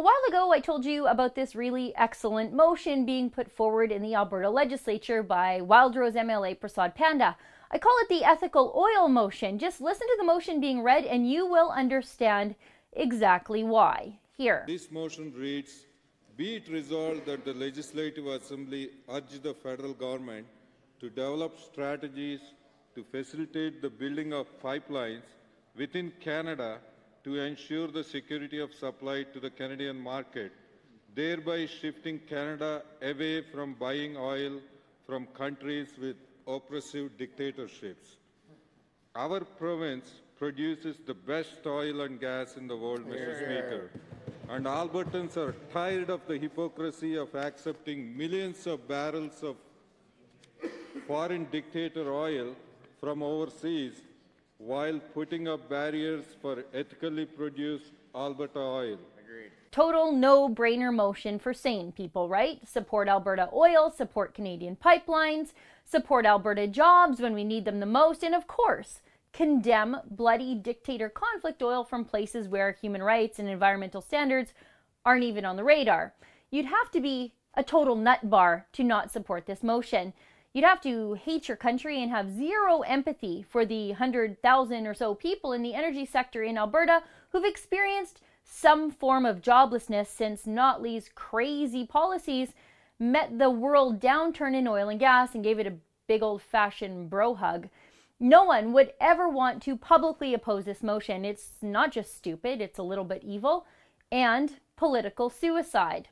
A while ago, I told you about this really excellent motion being put forward in the Alberta legislature by Wildrose MLA Prasad Panda. I call it the ethical oil motion. Just listen to the motion being read and you will understand exactly why. Here. This motion reads, be it resolved that the Legislative Assembly urge the federal government to develop strategies to facilitate the building of pipelines within Canada to ensure the security of supply to the Canadian market, thereby shifting Canada away from buying oil from countries with oppressive dictatorships. Our province produces the best oil and gas in the world, Mr. Speaker, and Albertans are tired of the hypocrisy of accepting millions of barrels of foreign dictator oil from overseas while putting up barriers for ethically produced Alberta oil. Agreed. Total no-brainer motion for sane people, right? Support Alberta oil, support Canadian pipelines, support Alberta jobs when we need them the most, and of course, condemn bloody dictator conflict oil from places where human rights and environmental standards aren't even on the radar. You'd have to be a total nut bar to not support this motion. You'd have to hate your country and have zero empathy for the 100,000 or so people in the energy sector in Alberta who've experienced some form of joblessness since Notley's crazy policies met the world downturn in oil and gas and gave it a big old-fashioned bro hug. No one would ever want to publicly oppose this motion. It's not just stupid, it's a little bit evil and political suicide.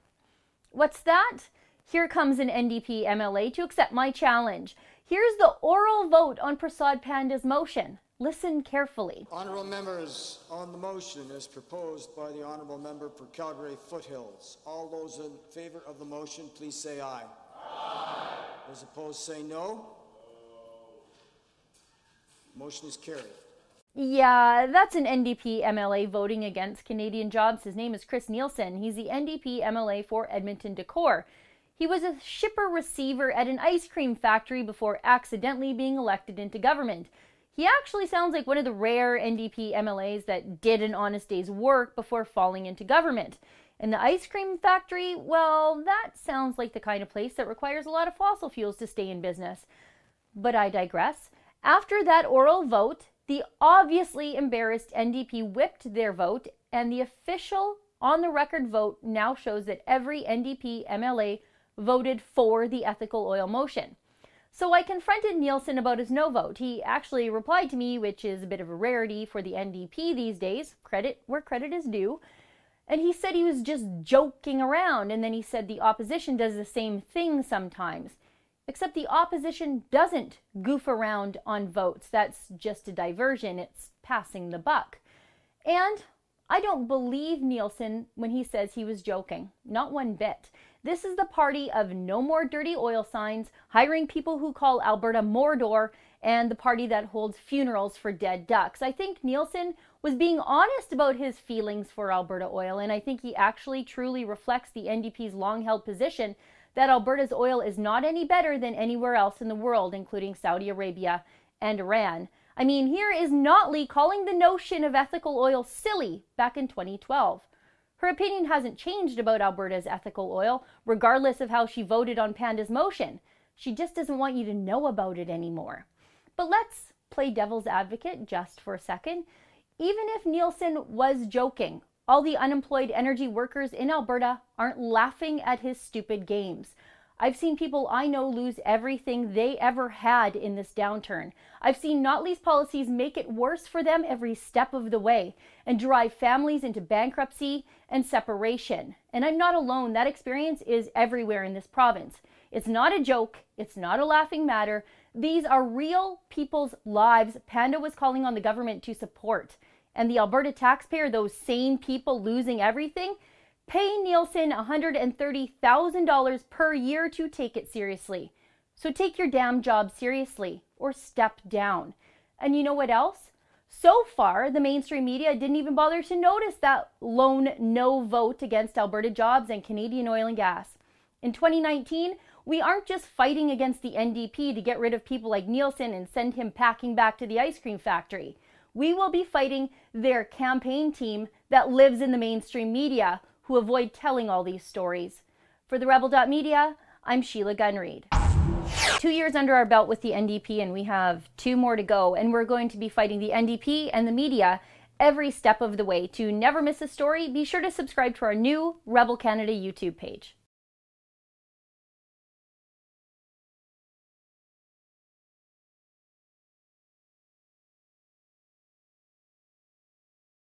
What's that? Here comes an NDP MLA to accept my challenge. Here's the oral vote on Prasad Panda's motion. Listen carefully. Honourable members, on the motion as proposed by the Honourable Member for Calgary Foothills. All those in favour of the motion, please say aye. Aye. Those opposed, say no. Motion is carried. Yeah, that's an NDP MLA voting against Canadian jobs. His name is Chris Nielsen. He's the NDP MLA for Edmonton Decor. He was a shipper-receiver at an ice cream factory before accidentally being elected into government. He actually sounds like one of the rare NDP MLAs that did an honest day's work before falling into government. And the ice cream factory, well, that sounds like the kind of place that requires a lot of fossil fuels to stay in business. But I digress. After that oral vote, the obviously embarrassed NDP whipped their vote, and the official on-the-record vote now shows that every NDP MLA voted for the ethical oil motion. So I confronted Nielsen about his no vote. He actually replied to me, which is a bit of a rarity for the NDP these days, credit where credit is due, and he said he was just joking around, and then he said the opposition does the same thing sometimes. Except the opposition doesn't goof around on votes. That's just a diversion. It's passing the buck. And I don't believe Nielsen when he says he was joking. Not one bit. This is the party of no more dirty oil signs, hiring people who call Alberta Mordor, and the party that holds funerals for dead ducks. I think Nielsen was being honest about his feelings for Alberta oil, and I think he actually truly reflects the NDP's long-held position that Alberta's oil is not any better than anywhere else in the world, including Saudi Arabia and Iran. I mean, here is Notley calling the notion of ethical oil silly back in 2012. Her opinion hasn't changed about Alberta's ethical oil, regardless of how she voted on Panda's motion. She just doesn't want you to know about it anymore. But let's play devil's advocate just for a second. Even if Nielsen was joking, all the unemployed energy workers in Alberta aren't laughing at his stupid games. I've seen people I know lose everything they ever had in this downturn. I've seen Notley's policies make it worse for them every step of the way and drive families into bankruptcy and separation. And I'm not alone. That experience is everywhere in this province. It's not a joke. It's not a laughing matter. These are real people's lives Panda was calling on the government to support. And the Alberta taxpayer, those same people losing everything, pay Nielsen $130,000 per year to take it seriously. So take your damn job seriously or step down. And you know what else? So far, the mainstream media didn't even bother to notice that lone no vote against Alberta jobs and Canadian oil and gas. In 2019, we aren't just fighting against the NDP to get rid of people like Nielsen and send him packing back to the ice cream factory. We will be fighting their campaign team that lives in the mainstream media, who avoid telling all these stories. For the Rebel.media, I'm Sheila Gunn-Reid. 2 years under our belt with the NDP, and we have 2 more to go, and we're going to be fighting the NDP and the media every step of the way. To never miss a story, be sure to subscribe to our new Rebel Canada YouTube page.